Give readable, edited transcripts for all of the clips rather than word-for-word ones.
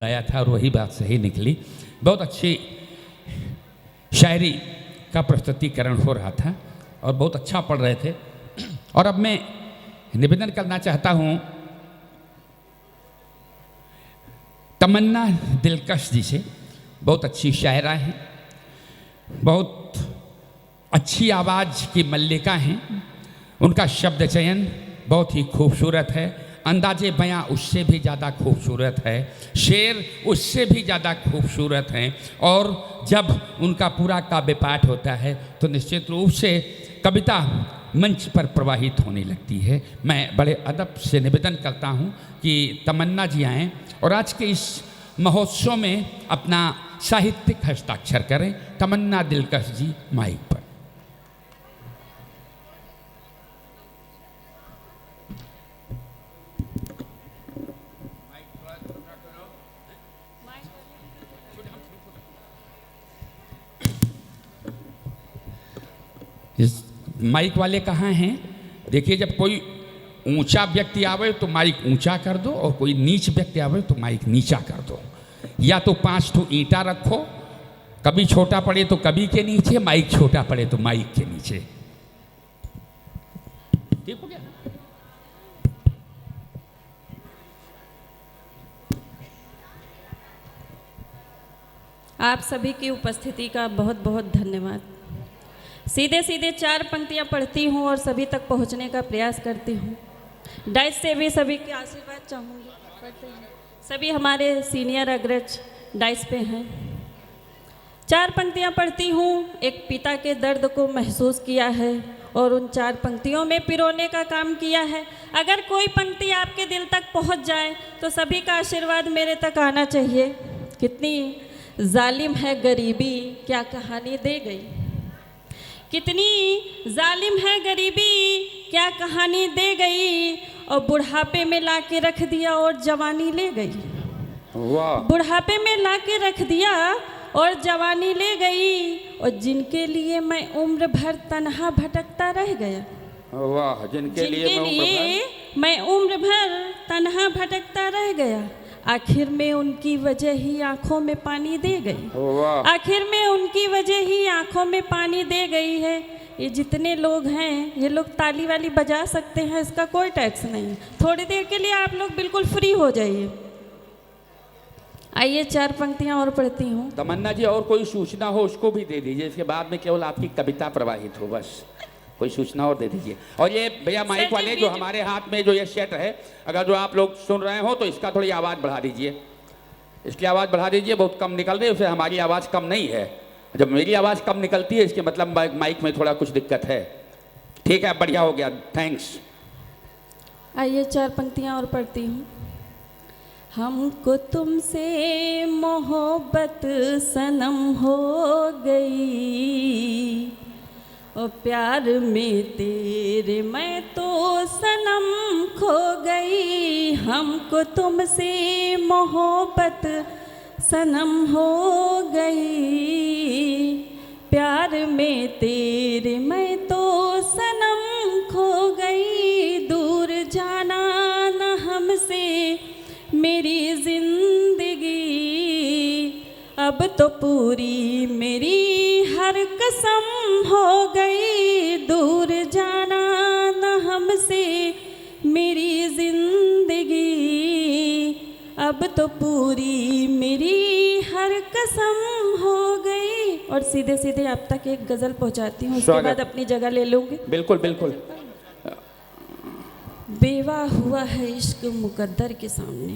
आया था और वही बात सही निकली। बहुत अच्छी शायरी का प्रस्तुतिकरण हो रहा था और बहुत अच्छा पढ़ रहे थे। और अब मैं निवेदन करना चाहता हूँ तमन्ना दिलकश जी से। बहुत अच्छी शायरा हैं, बहुत अच्छी आवाज़ की मल्लिका हैं। उनका शब्द चयन बहुत ही खूबसूरत है, अंदाज़े बयां उससे भी ज़्यादा खूबसूरत है, शेर उससे भी ज़्यादा खूबसूरत हैं। और जब उनका पूरा काव्य पाठ होता है तो निश्चित रूप से कविता मंच पर प्रवाहित होने लगती है। मैं बड़े अदब से निवेदन करता हूं कि तमन्ना जी आएँ और आज के इस महोत्सव में अपना साहित्यिक हस्ताक्षर करें। तमन्ना दिलकश जी माइक पर। इस माइक वाले कहाँ हैं? देखिए, जब कोई ऊंचा व्यक्ति आवे तो माइक ऊंचा कर दो और कोई नीच व्यक्ति आवे तो माइक नीचा कर दो। या तो 5 ठो ईंटा रखो, कभी छोटा पड़े तो कभी के नीचे, माइक छोटा पड़े तो माइक के नीचे। ठीक हो गया? आप सभी की उपस्थिति का बहुत बहुत धन्यवाद। सीधे सीधे 4 पंक्तियां पढ़ती हूं और सभी तक पहुंचने का प्रयास करती हूं। डाइस से भी सभी के आशीर्वाद चाहूँगी। पढ़ते हैं, सभी हमारे सीनियर अग्रज डाइस पे हैं। 4 पंक्तियां पढ़ती हूं। एक पिता के दर्द को महसूस किया है और उन 4 पंक्तियों में पिरोने का काम किया है। अगर कोई पंक्ति आपके दिल तक पहुंच जाए तो सभी का आशीर्वाद मेरे तक आना चाहिए। कितनी जालिम है गरीबी, क्या कहानी दे गई। कितनी जालिम है गरीबी, क्या कहानी दे गई। और बुढ़ापे में ला के रख दिया और जवानी ले गई। वाह! बुढ़ापे में ला के रख दिया और जवानी ले गई। और जिनके लिए मैं उम्र भर तन्हा भटकता रह गया। वाह! जिनके लिए मैं उम्र भर तन्हा भटकता रह गया। आखिर में उनकी वजह ही आंखों में पानी दे गई। आखिर में उनकी वजह ही आंखों में पानी दे गई है। ये जितने लोग हैं ये लोग ताली वाली बजा सकते हैं, इसका कोई टैक्स नहीं। थोड़ी देर के लिए आप लोग बिल्कुल फ्री हो जाइए। आइए 4 पंक्तियां और पढ़ती हूँ। तमन्ना जी, और कोई सूचना हो उसको भी दे दीजिए, इसके बाद में केवल आपकी कविता प्रवाहित हो। बस कोई सूचना और दे दीजिए। और ये भैया माइक वाले जो हमारे हाथ में जो ये सेट है, अगर जो आप लोग सुन रहे हो तो इसका थोड़ी आवाज़ बढ़ा दीजिए। इसकी आवाज़ बढ़ा दीजिए, बहुत कम निकल रही है। उसे हमारी आवाज़ कम नहीं है। जब मेरी आवाज़ कम निकलती है इसके मतलब माइक में थोड़ा कुछ दिक्कत है। ठीक है, बढ़िया हो गया, थैंक्स। आइए 4 पंक्तियां और पढ़ती हूँ। हमको तुमसे मोहब्बत सनम हो गई और प्यार में तेरे मैं तो सनम खो गई। हमको तुमसे मोहब्बत सनम हो गई, प्यार में तेरे मैं तो सनम खो गई। दूर जाना न हमसे मेरी जिंदगी, अब तो पूरी मेरी हर कसम हो गई। दूर जाना न हमसे मेरी जिंदगी, अब तो पूरी मेरी हर कसम हो गई। और सीधे सीधे आप तक एक गज़ल पहुंचाती हूँ, उसके बाद अपनी जगह ले लूँगी। बिल्कुल बिल्कुल। बेवा हुआ है इश्क मुकद्दर के सामने।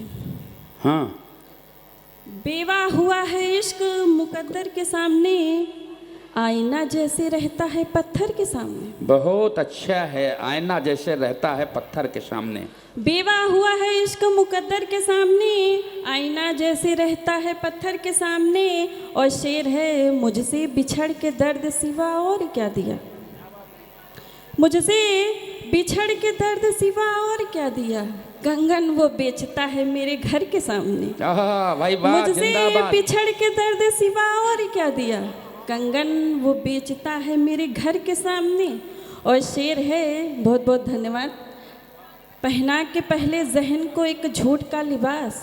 हाँ, बेवा हुआ है इश्क मुकद्दर के सामने, आईना जैसे रहता है पत्थर के सामने। बहुत अच्छा है, आईना जैसे रहता है पत्थर के सामने। बेवा हुआ है इश्क मुकद्दर के सामने, आईना जैसे रहता है पत्थर के सामने। और शेर है, मुझसे बिछड़ के दर्द सिवा और क्या दिया। मुझसे बिछड़ के दर्द सिवा और क्या दिया। कंगन वो बेचता है मेरे घर के सामने। भाई वाह, मुझसे बिछड़ के दर्द सिवा और क्या दिया। कंगन वो बेचता है मेरे घर के सामने। और शेर है, बहुत बहुत धन्यवाद। पहना के पहले जहन को एक झूठ का लिबास,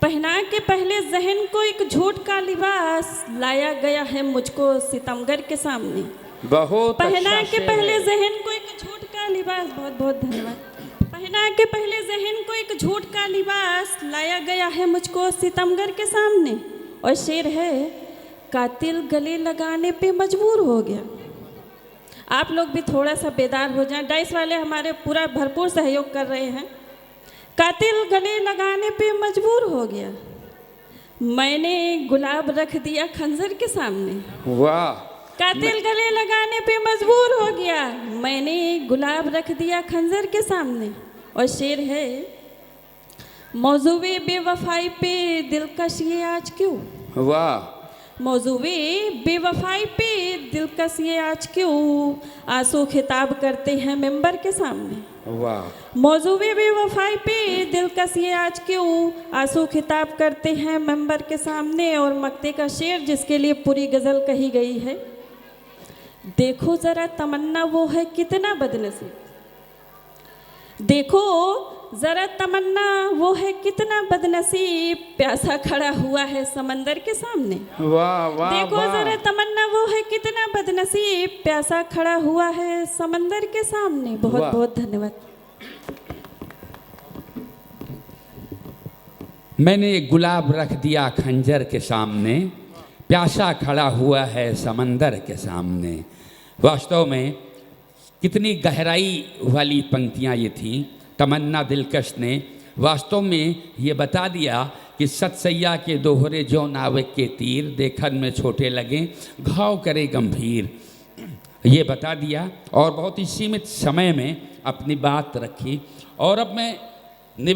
पहना के पहले जहन को एक झूठ का लिबास लाया गया है मुझको सितमगर के सामने। बहुत पहना अच्छा के शेर पहले है। जहन को एक झूठ का लिबास, बहुत बहुत धन्यवाद। पहना के पहले जहन को एक झूठ का लिबास लाया गया है मुझको सितमगर के सामने। और शेर है, कातिल गले लगाने पे मजबूर हो गया। आप लोग भी थोड़ा सा बेदार हो जाएं, डाइस वाले हमारे पूरा भरपूर सहयोग कर रहे हैं। कातिल गले लगाने पे मजबूर हो गया, मैंने गुलाब रख दिया खंजर के सामने। वाह। कातिल गले लगाने पे मजबूर हो गया, मैंने गुलाब रख दिया खंजर के सामने। और शेर है, मौजूए बेवफाई पे दिलकश ये आज क्यों। वाह। मौजूए बेवफाई पे दिलकश ये आज क्यों, आंसू खिताब करते हैं मेंबर के सामने। वाह। मौजूए बेवफाई पे दिलकश ये आज क्यों, आंसू खिताब करते हैं मेंबर के सामने। और मक्ते का शेर जिसके लिए पूरी गज़ल कही गई है, देखो ज़रा तमन्ना वो है कितना बदनसीब, देखो ज़रा तमन्ना वो है कितना बदनसीब, प्यासा खड़ा हुआ है समंदर के सामने। वाह वाह। देखो ज़रा तमन्ना वो है कितना बदनसीब, प्यासा खड़ा हुआ है समंदर के सामने। बहुत वाह। बहुत धन्यवाद। मैंने गुलाब रख दिया खंजर के सामने, प्यासा खड़ा हुआ है समंदर के सामने। वास्तव में कितनी गहराई वाली पंक्तियाँ ये थीं। तमन्ना दिलकश ने वास्तव में ये बता दिया कि सतसैया के दोहरे जो नाविक के तीर, देखन में छोटे लगे घाव करे गंभीर, ये बता दिया और बहुत ही सीमित समय में अपनी बात रखी। और अब मैं